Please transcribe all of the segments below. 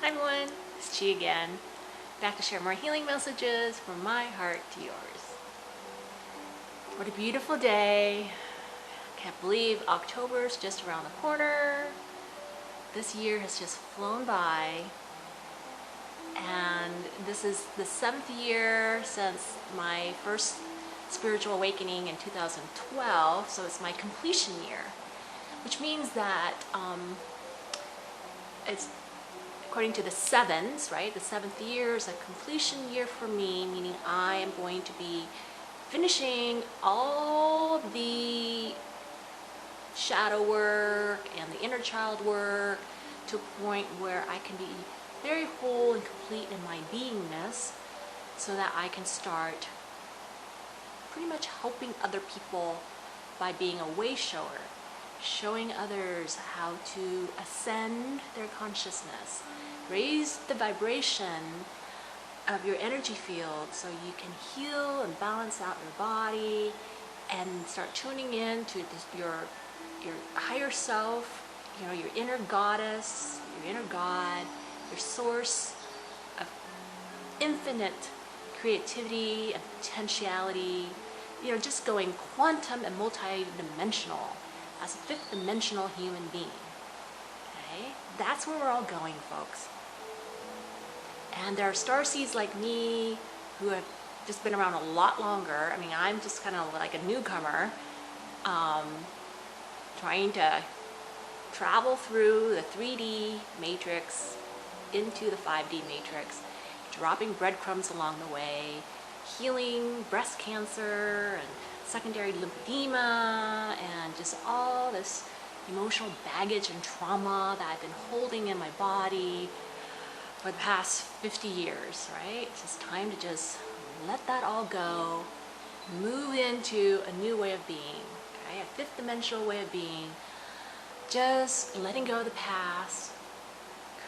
Hi everyone, it's Chi again, back to share more healing messages from my heart to yours. What a beautiful day. Can't believe October is just around the corner. This year has just flown by, and this is the 7th year since my first spiritual awakening in 2012, so it's my completion year, which means that it's according to the sevens, right? The 7th year is a completion year for me, meaning I am going to be finishing all the shadow work and the inner child work to a point where I can be very whole and complete in my beingness, so that I can start pretty much helping other people by being a way shower, showing others how to ascend their consciousness, raise the vibration of your energy field so you can heal and balance out your body and start tuning in to your higher self, your inner goddess, your inner God, your source of infinite creativity and potentiality, just going quantum and multi-dimensional as a 5th dimensional human being. Okay? That's where we're all going, folks. And there are starseeds like me who have just been around a lot longer. I mean, I'm just kind of like a newcomer, trying to travel through the 3D matrix into the 5D matrix, dropping breadcrumbs along the way, healing breast cancer and secondary lymphedema and just all this emotional baggage and trauma that I've been holding in my body for the past 50 years, right? It's just time to just let that all go, move into a new way of being, okay? A 5th dimensional way of being, just letting go of the past,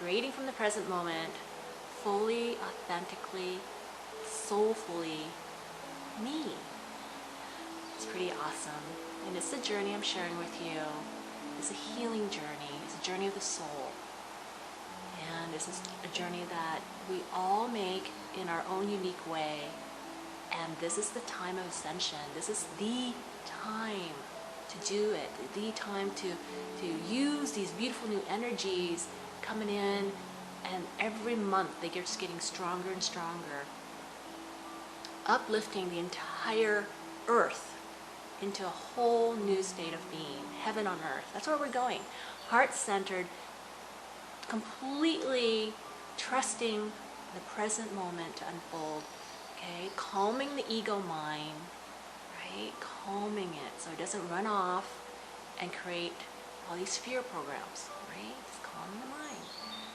creating from the present moment, fully, authentically, soulfully me. It's pretty awesome. And it's a journey I'm sharing with you. It's a healing journey. It's a journey of the soul. And this is a journey that we all make in our own unique way. And this is the time of ascension. This is the time to do it. The time to use these beautiful new energies coming in. And every month they're just getting stronger and stronger. Uplifting the entire earth into a whole new state of being, heaven on earth. That's where we're going. Heart-centered, completely trusting the present moment to unfold, okay? Calming the ego mind, right? Calming it so it doesn't run off and create all these fear programs, right? Just calming the mind.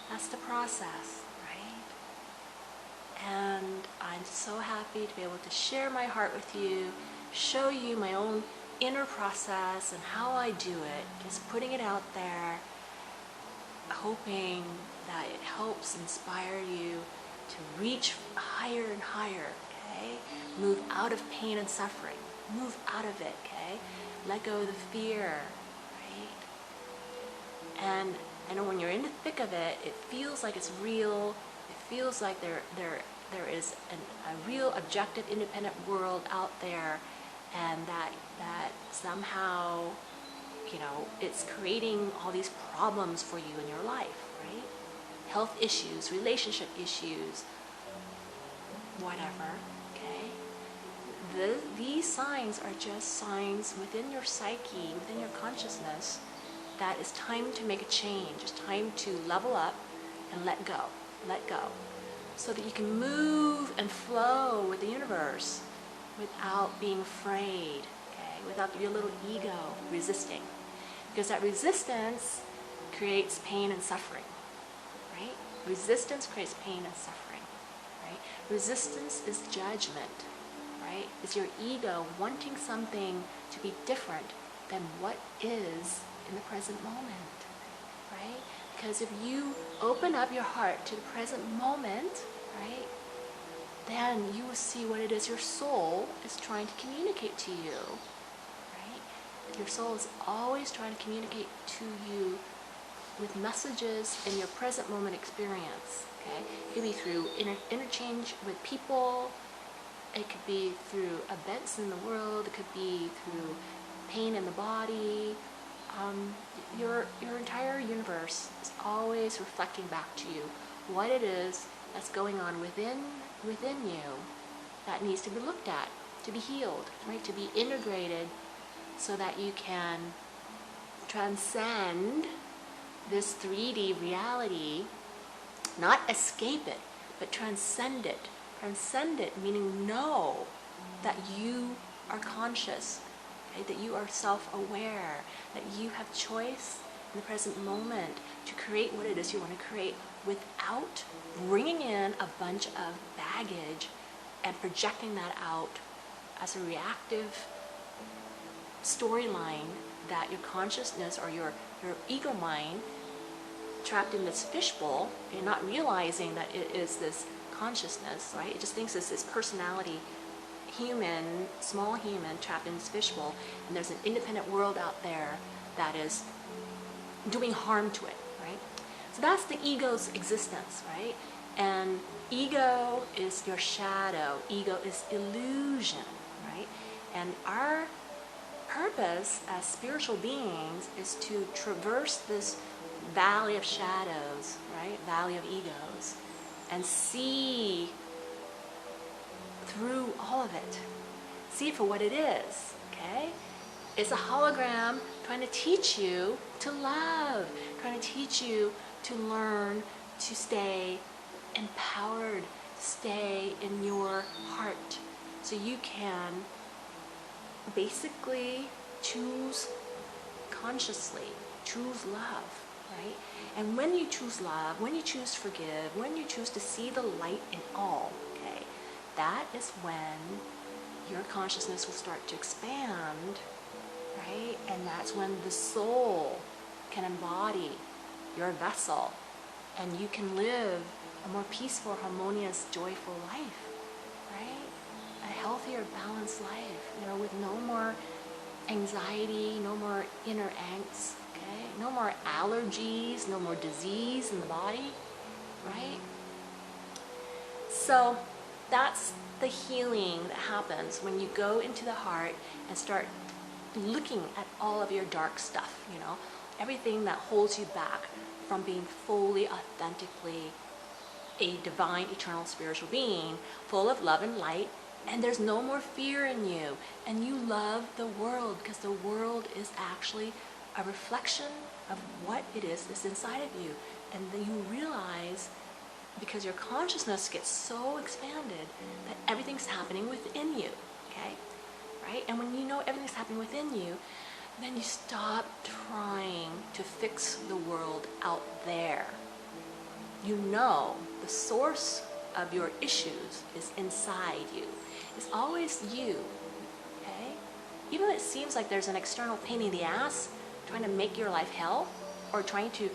That's the process, right? And I'm so happy to be able to share my heart with you, show you my own inner process and how I do it, just putting it out there, hoping that it helps inspire you to reach higher and higher, okay? Move out of pain and suffering. Move out of it, okay? Let go of the fear, right? And I know when you're in the thick of it, it feels like it's real. It feels like there is a real objective, independent world out there, and that somehow, it's creating all these problems for you in your life, right? Health issues, relationship issues, whatever, okay? These signs are just signs within your psyche, within your consciousness, that it's time to make a change. It's time to level up and let go, so that you can move and flow with the universe without being afraid, okay? Without your little ego resisting. Because that resistance creates pain and suffering, right? Resistance creates pain and suffering, right? Resistance is judgment, right? It's your ego wanting something to be different than what is in the present moment, right? Because if you open up your heart to the present moment, right, then you will see what it is your soul is trying to communicate to you, right? Your soul is always trying to communicate to you with messages in your present moment experience. Okay, it could be through interchange with people. It could be through events in the world. It could be through pain in the body. Your entire universe is always reflecting back to you what it is that's going on within you that needs to be looked at, to be healed, right? To be integrated so that you can transcend this 3D reality, not escape it, but transcend it. Transcend it, meaning know that you are conscious, okay? That you are self-aware, that you have choice in the present moment to create what it is you want to create without bringing in a bunch of baggage and projecting that out as a reactive storyline that your consciousness or your ego mind trapped in this fishbowl, you're not realizing that it is this consciousness, right? It just thinks it's this personality, human, small human trapped in this fishbowl, and there's an independent world out there that is doing harm to it, right? So that's the ego's existence, right? And ego is your shadow. Ego is illusion, right? And our purpose as spiritual beings is to traverse this valley of shadows, right? Valley of egos, and see through all of it. See it for what it is, okay? It's a hologram trying to teach you to love, trying to teach you to learn to stay empowered, stay in your heart, so you can basically choose consciously, choose love, right? And when you choose love, when you choose to forgive, when you choose to see the light in all, okay, that is when your consciousness will start to expand, right? And that's when the soul can embody your vessel, and you can live a more peaceful, harmonious, joyful life, right? A healthier, balanced life, with no more anxiety, no more inner angst, okay? No more allergies, no more disease in the body, right? So that's the healing that happens when you go into the heart and start looking at all of your dark stuff, everything that holds you back from being fully, authentically a divine, eternal, spiritual being, full of love and light, and there's no more fear in you, and you love the world, because the world is actually a reflection of what it is that's inside of you. And then you realize, because your consciousness gets so expanded, that everything's happening within you, okay? Right? And when you know everything's happening within you, then you stop trying to fix the world out there. You know the source of your issues is inside you. It's always you, okay? Even though it seems like there's an external pain in the ass trying to make your life hell, or trying to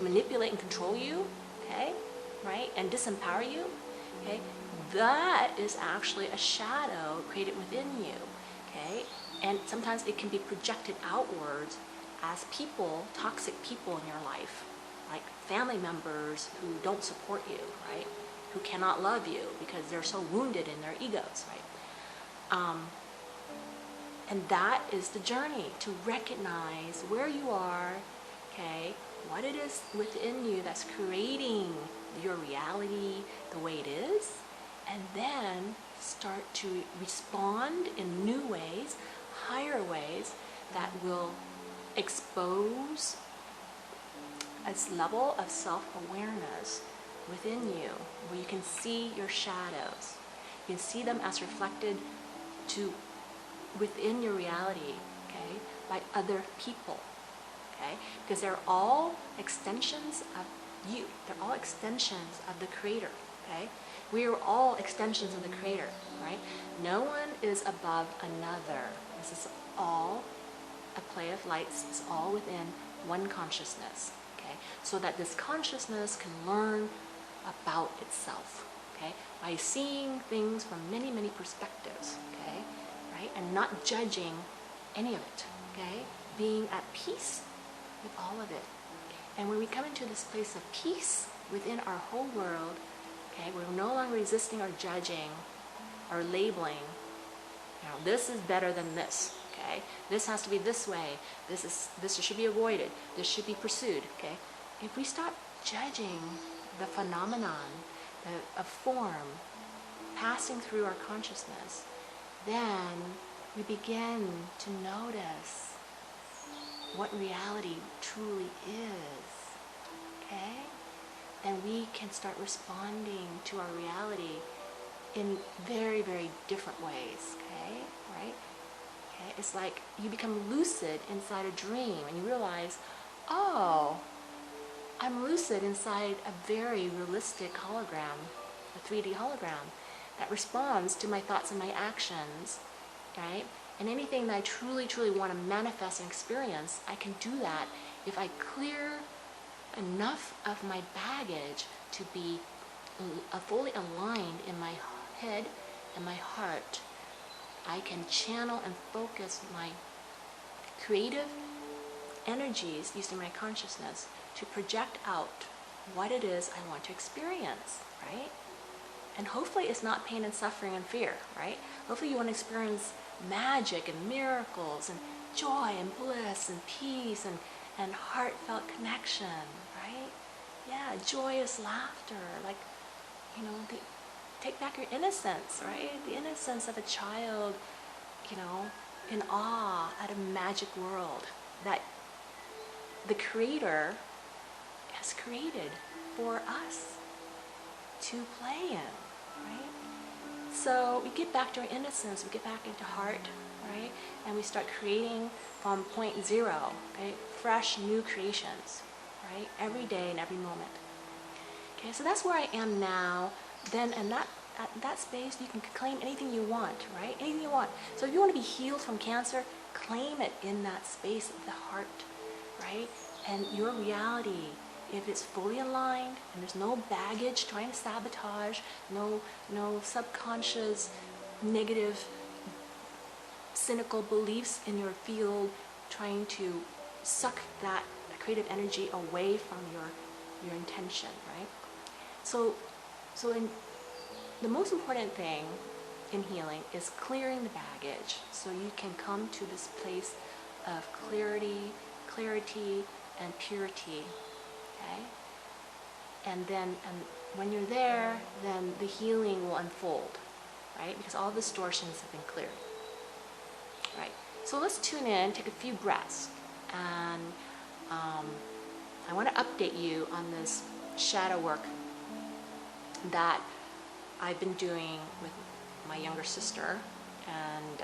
manipulate and control you, okay? Right? And disempower you, okay? That is actually a shadow created within you, okay? And sometimes it can be projected outwards as people, toxic people in your life, like family members who don't support you, right? Who cannot love you because they're so wounded in their egos, right? And that is the journey, to recognize where you are, okay? What it is within you that's creating your reality the way it is, and then start to respond in new ways, higher ways, that will expose a level of self-awareness within you, where you can see your shadows. You can see them as reflected within your reality, okay, by other people, okay? Because they're all extensions of you. They're all extensions of the Creator, okay? We are all extensions of the Creator, right? No one is above another. This is all a play of lights. It's all within one consciousness, okay? So that this consciousness can learn about itself, okay? By seeing things from many, many perspectives, okay? Right? And not judging any of it, okay? Being at peace with all of it. And when we come into this place of peace within our whole world, okay, we're no longer resisting or judging or labeling. This is better than this. Okay, this has to be this way. This should be avoided. This should be pursued. Okay, if we stop judging the phenomenon of form passing through our consciousness, then we begin to notice what reality truly is. Okay, then we can start responding to our reality in very, very different ways. Okay, right? Okay, it's like you become lucid inside a dream and you realize, oh, I'm lucid inside a very realistic hologram, a 3D hologram that responds to my thoughts and my actions, right? And anything that I truly, truly want to manifest and experience, I can do that if I clear enough of my baggage to be fully aligned in my head and my heart. I can channel and focus my creative energies using my consciousness to project out what it is I want to experience, right? And hopefully it's not pain and suffering and fear, right? Hopefully you want to experience magic and miracles and joy and bliss and peace and heartfelt connection, right? Yeah, joyous laughter, like, take back your innocence, right? The innocence of a child, in awe at a magic world that the Creator has created for us to play in, right? So we get back to our innocence, we get back into heart, right? And we start creating from point zero, okay? Fresh, new creations, right? Every day and every moment. Okay, so that's where I am now. Then, and at that space, you can claim anything you want, right? Anything you want. So if you want to be healed from cancer, claim it in that space of the heart, right? And your reality, if it's fully aligned and there's no baggage trying to sabotage, no subconscious negative cynical beliefs in your field trying to suck that creative energy away from your intention, right? So the most important thing in healing is clearing the baggage so you can come to this place of clarity and purity, okay? And when you're there, then the healing will unfold, right? Because all distortions have been cleared, right? So let's tune in, take a few breaths, and I want to update you on this shadow work that I've been doing with my younger sister, and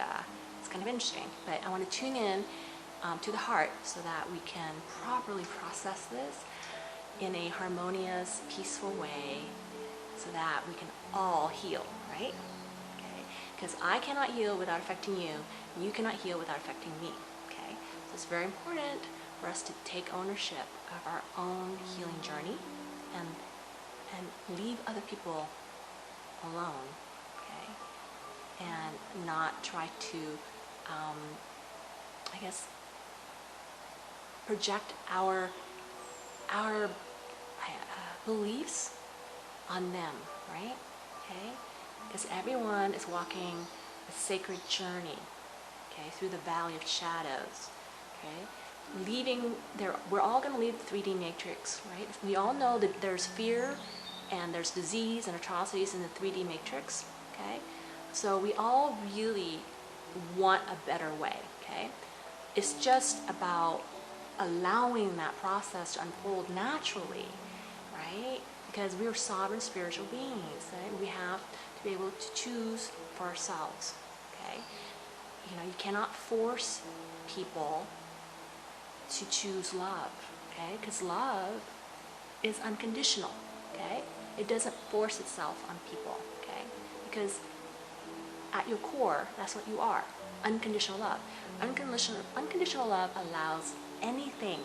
it's kind of interesting, but I want to tune in to the heart so that we can properly process this in a harmonious, peaceful way so that we can all heal, right? Okay? Because I cannot heal without affecting you, and you cannot heal without affecting me, okay? So it's very important for us to take ownership of our own healing journey and leave other people alone, okay? And not try to, project our beliefs on them, right? Okay? Because everyone is walking a sacred journey, okay, through the valley of shadows, okay? We're all going to leave the 3D matrix, right? We all know that there's fear and there's disease and atrocities in the 3D matrix, okay? So we all really want a better way, okay? It's just about allowing that process to unfold naturally, right? Because we are sovereign spiritual beings, right? We have to be able to choose for ourselves, okay? You cannot force people to choose love, okay? Because love is unconditional, okay? It doesn't force itself on people, okay? Because at your core, that's what you are, unconditional love. Unconditional love allows anything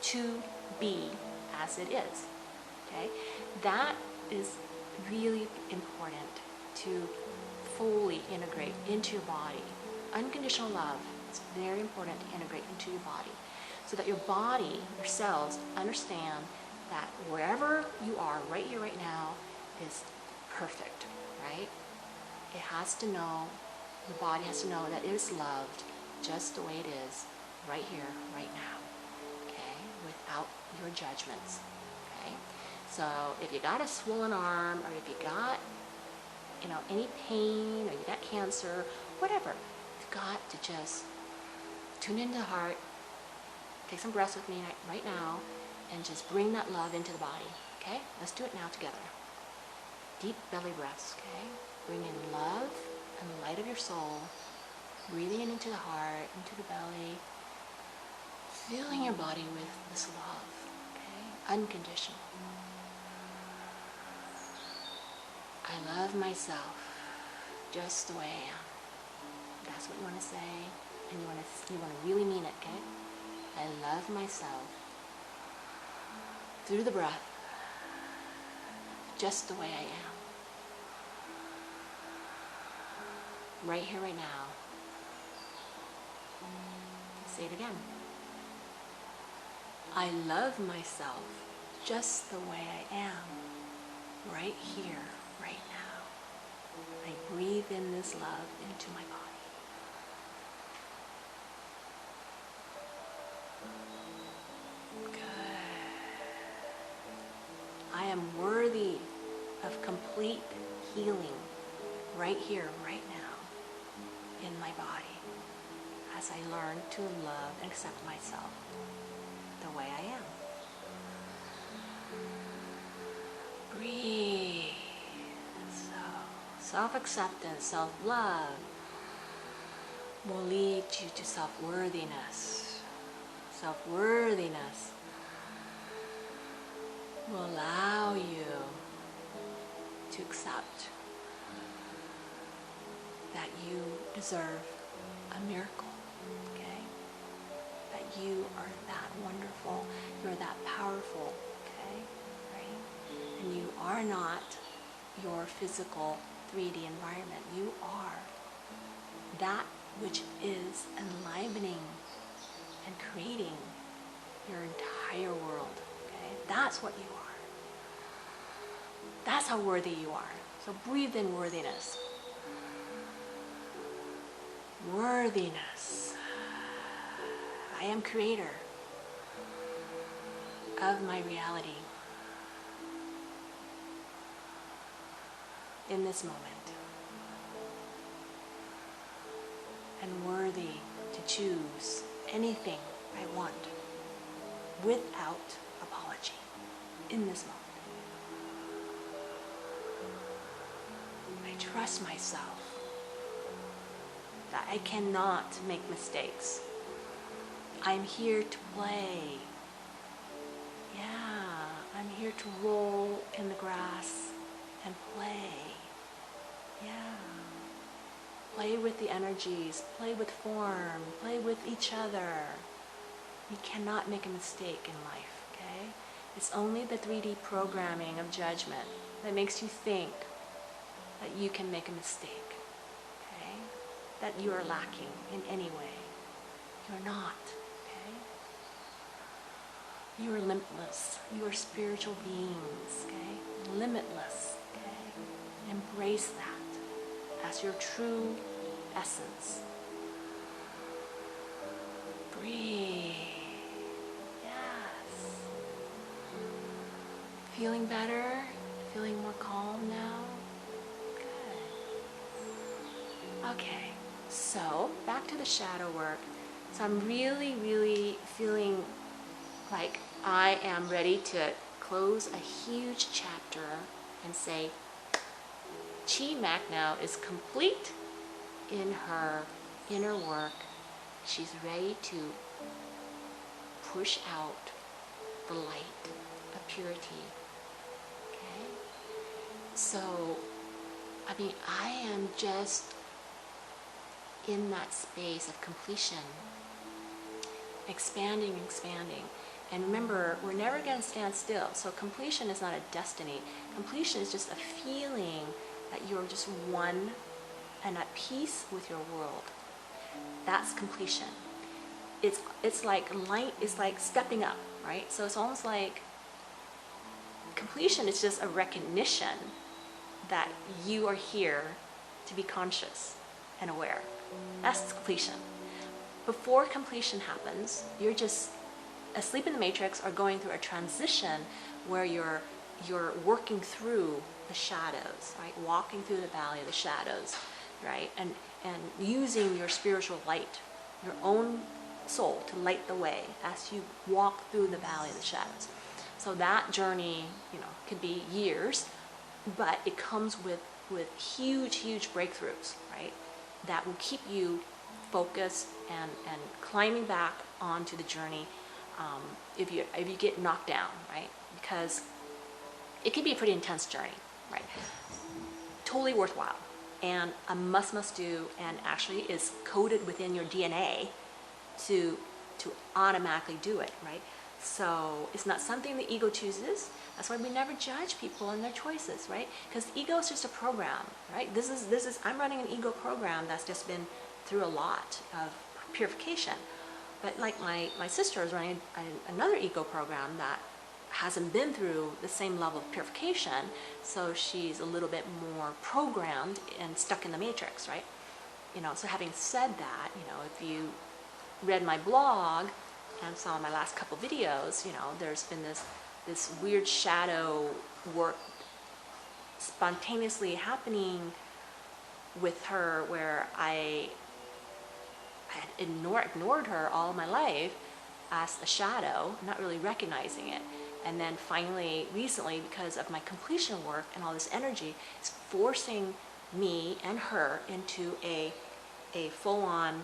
to be as it is, okay? That is really important to fully integrate into your body. Unconditional love is very important to integrate into your body. so that your body, your cells understand that wherever you are right here, right now is perfect, right? It has to know, the body has to know that it is loved just the way it is right here, right now, okay? Without your judgments, okay? So if you got a swollen arm, or if you got, any pain, or you got cancer, whatever, you've got to just tune into the heart, take some breaths with me right now, and just bring that love into the body, okay? Let's do it now together. Deep belly breaths, okay? Bring in love and the light of your soul, breathing it into the heart, into the belly, filling your body with this love, okay? Unconditional. I love myself just the way I am. That's what you want to say, and you want to really mean it, okay? I love myself through the breath, just the way I am. Right here, right now. Say it again. I love myself just the way I am, right here, right now. I breathe in this love into my body. Good. I am worthy of complete healing right here, right now, in my body, as I learn to love and accept myself the way I am. Breathe. So, self-acceptance, self-love will lead you to self-worthiness. Self-worthiness will allow you to accept that you deserve a miracle, okay? That you are that wonderful, you're that powerful, okay? Right? And you are not your physical 3D environment. You are that which is enlivening and creating your entire world, okay? That's what you are. That's how worthy you are. So breathe in worthiness. Worthiness. I am creator of my reality in this moment. And worthy to choose anything I want without apology in this moment. I trust myself that I cannot make mistakes. I'm here to play. Yeah, I'm here to roll in the grass and play. Yeah. Play with the energies, play with form, play with each other. You cannot make a mistake in life, okay? It's only the 3D programming of judgment that makes you think that you can make a mistake, okay? That you are lacking in any way. You're not, okay? You are limitless. You are spiritual beings, okay? Limitless, okay? Embrace that as your true essence. Breathe. Yes. Feeling better? Feeling more calm now? Good. Okay, so back to the shadow work. So I'm really feeling like I am ready to close a huge chapter and say, Chi Magno is complete in her inner work. She's ready to push out the light of purity. Okay? So, I am just in that space of completion, expanding. And remember, we're never going to stand still. So completion is not a destiny. Completion is just a feeling that you're just one and at peace with your world. That's completion. it's like light, it's like stepping up, right? So it's almost like completion is just a recognition that you are here to be conscious and aware. That's completion. Before completion happens, you're just asleep in the matrix or going through a transition where you're working through the shadows, right? Walking through the valley of the shadows, right? And using your spiritual light, your own soul to light the way as you walk through the valley of the shadows. So that journey, could be years, but it comes with huge breakthroughs, right? That will keep you focused and climbing back onto the journey if you get knocked down, right? Because it can be a pretty intense journey, right? Totally worthwhile and a must do, and actually is coded within your DNA to automatically do it, right? So it's not something the ego chooses. That's why we never judge people and their choices, right? Because ego is just a program, right? This is I'm running an ego program that's just been through a lot of purification. But like my sister is running another ego program that hasn't been through the same level of purification, so she's a little bit more programmed and stuck in the matrix, right? So having said that, if you read my blog and saw my last couple videos, there's been this weird shadow work spontaneously happening with her where I had ignored her all my life as a shadow, not really recognizing it. And then finally, recently, because of my completion work and all this energy, it's forcing me and her into a full-on,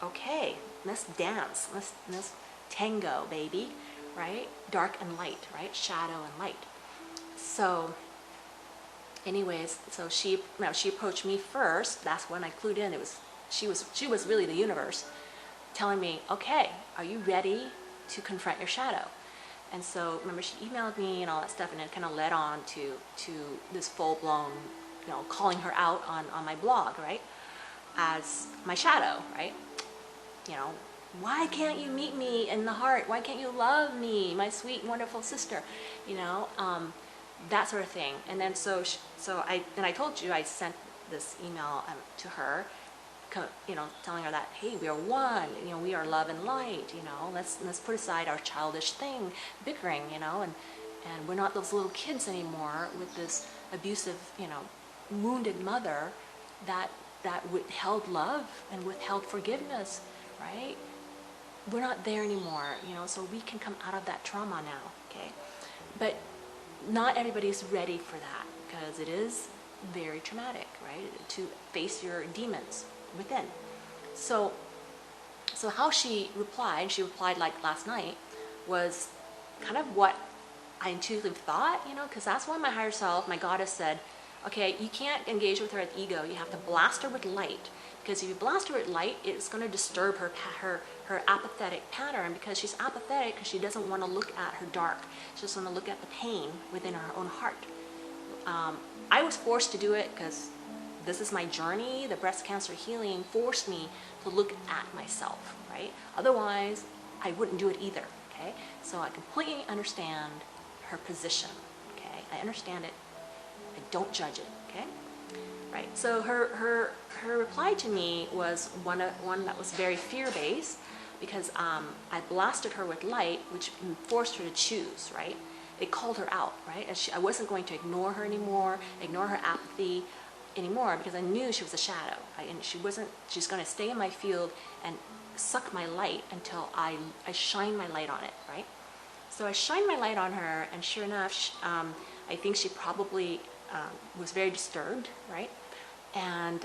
okay, let's dance, let's tango, baby, right? Dark and light, right? Shadow and light. So anyways, so she approached me first. That's when I clued in. She was really the universe telling me, okay, are you ready to confront your shadow? And so remember, she emailed me and all that stuff, and it kind of led on to this full-blown, calling her out on my blog, right? As my shadow, right? Why can't you meet me in the heart? Why can't you love me, my sweet, wonderful sister? That sort of thing. And then so I told you I sent this email to her, telling her that, hey, we are one, we are love and light, let's put aside our childish thing, bickering, and we're not those little kids anymore with this abusive, wounded mother that withheld love and withheld forgiveness, right? We're not there anymore, so we can come out of that trauma now, okay? But not everybody's ready for that, because it is very traumatic, right? To face your demons within. So how she replied like last night, was kind of what I intuitively thought, because that's why my higher self, my goddess, said, okay, you can't engage with her at ego, you have to blast her with light. Because if you blast her with light, it's going to disturb her apathetic pattern, because she's apathetic because she doesn't want to look at her dark. She just wants to look at the pain within her own heart. I was forced to do it because this is my journey. The breast cancer healing forced me to look at myself, right? Otherwise, I wouldn't do it either, okay? So I completely understand her position, okay? I understand it. I don't judge it, okay? Right. So her reply to me was one that was very fear-based, because I blasted her with light, which forced her to choose, right? It called her out, right? And I wasn't going to ignore her anymore, ignore her apathy anymore, because I knew she was a shadow, right? And she's going to stay in my field and suck my light until I shine my light on it, right? So I shined my light on her, and sure enough, I think she probably was very disturbed, right? And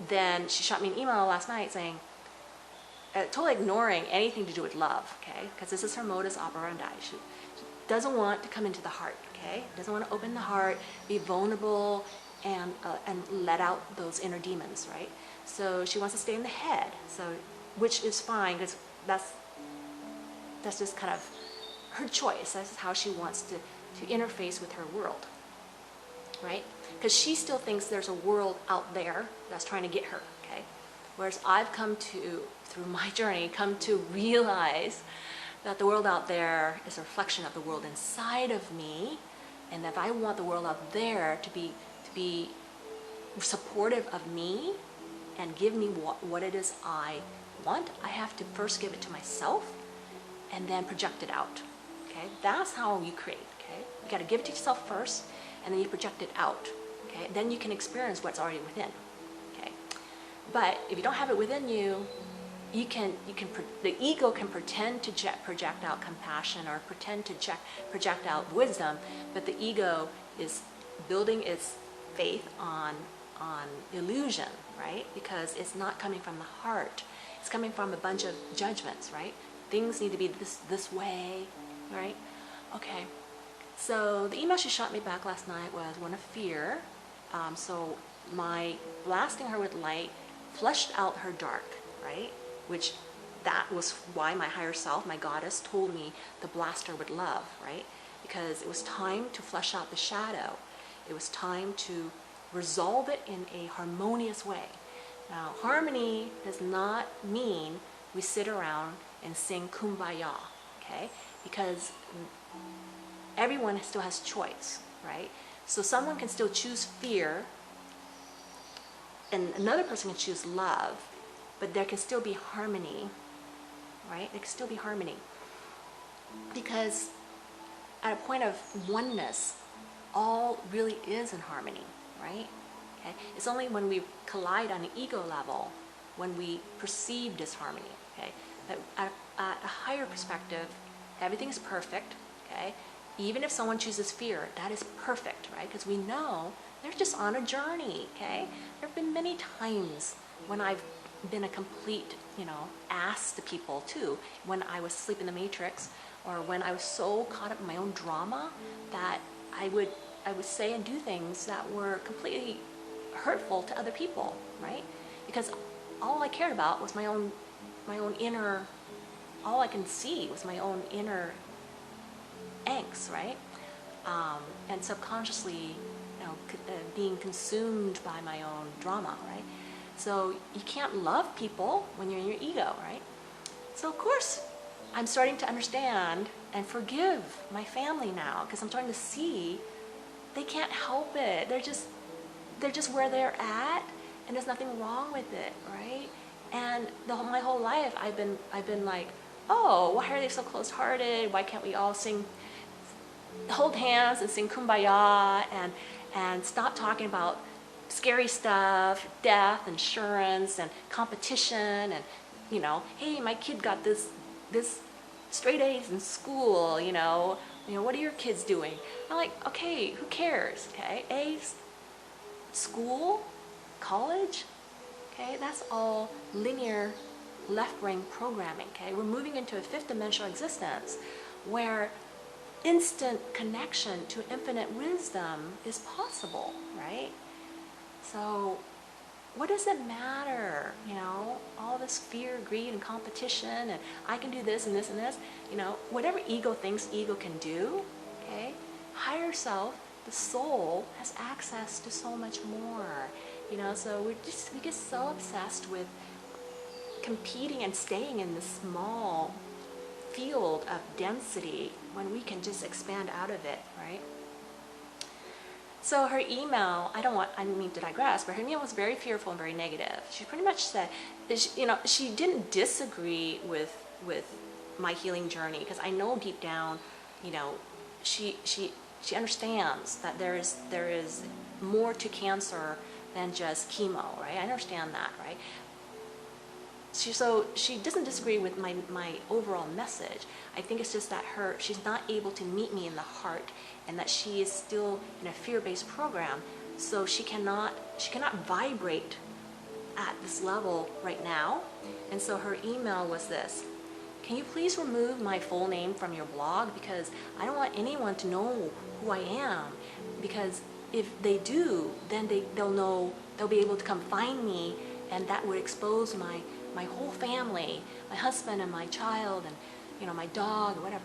then she shot me an email last night saying, totally ignoring anything to do with love, okay? Because this is her modus operandi. She doesn't want to come into the heart, okay? Doesn't want to open the heart, be vulnerable, and let out those inner demons, right? So she wants to stay in the head, which is fine, because that's just kind of her choice. That's how she wants to interface with her world, right? Because she still thinks there's a world out there that's trying to get her, okay? Whereas I've come to, through my journey, come to realize that the world out there is a reflection of the world inside of me, and if I want the world out there to be supportive of me and give me what it is I want, I have to first give it to myself and then project it out. Okay, that's how you create. Okay, you got to give it to yourself first, and then you project it out. Okay, then you can experience what's already within. Okay, but if you don't have it within you, the ego can pretend to project out compassion or pretend to project out wisdom, but the ego is building its faith on illusion, right? Because it's not coming from the heart. It's coming from a bunch of judgments, right? Things need to be this way, right? Okay. So the email she shot me back last night was one of fear. So my blasting her with light flushed out her dark, right? Which that was why my higher self, my goddess, told me to blast her with love, right? Because it was time to flush out the shadow. It was time to resolve it in a harmonious way. Now, harmony does not mean we sit around and sing kumbaya, okay? Because everyone still has choice, right? So someone can still choose fear, and another person can choose love, but there can still be harmony, right? There can still be harmony. Because at a point of oneness, all really is in harmony, right? Okay? It's only when we collide on an ego level, when we perceive disharmony, okay? But at a higher perspective, everything's perfect, okay? Even if someone chooses fear, that is perfect, right? Because we know they're just on a journey, okay? There have been many times when I've been a complete, ass to people too, when I was asleep in the matrix, or when I was so caught up in my own drama that I would say and do things that were completely hurtful to other people, right? Because all I cared about was my own inner, all I can see was my own inner angst, right? And subconsciously, being consumed by my own drama, right? So you can't love people when you're in your ego, right? So of course, I'm starting to understand and forgive my family now, because I'm starting to see they can't help it. They're just where they're at, and there's nothing wrong with it, right? And my whole life, I've been like, oh, why are they so close-hearted? Why can't we all hold hands and sing kumbaya and stop talking about scary stuff, death, insurance, and competition, and hey, my kid got this straight A's in school, what are your kids doing? I'm like, okay, who cares? Okay, A's, school, college, okay, that's all linear left-brain programming. Okay, we're moving into a fifth dimensional existence where instant connection to infinite wisdom is possible, right? So what does it matter, all this fear, greed, and competition, and I can do this and this and this, whatever ego thinks ego can do, okay? Higher self, the soul, has access to so much more, so we get so obsessed with competing and staying in this small field of density when we can just expand out of it, right? So her email, I don't mean to digress, but her email was very fearful and very negative. She pretty much said, she didn't disagree with my healing journey, because I know deep down, she understands that there is more to cancer than just chemo, right? I understand that, right? So she doesn't disagree with my overall message. I think it's just that she's not able to meet me in the heart, and that she is still in a fear-based program, so she cannot vibrate at this level right now. And so her email was this: can you please remove my full name from your blog, because I don't want anyone to know who I am, because if they do, then they'll be able to come find me, and that would expose my whole family, my husband and my child, and my dog, or whatever.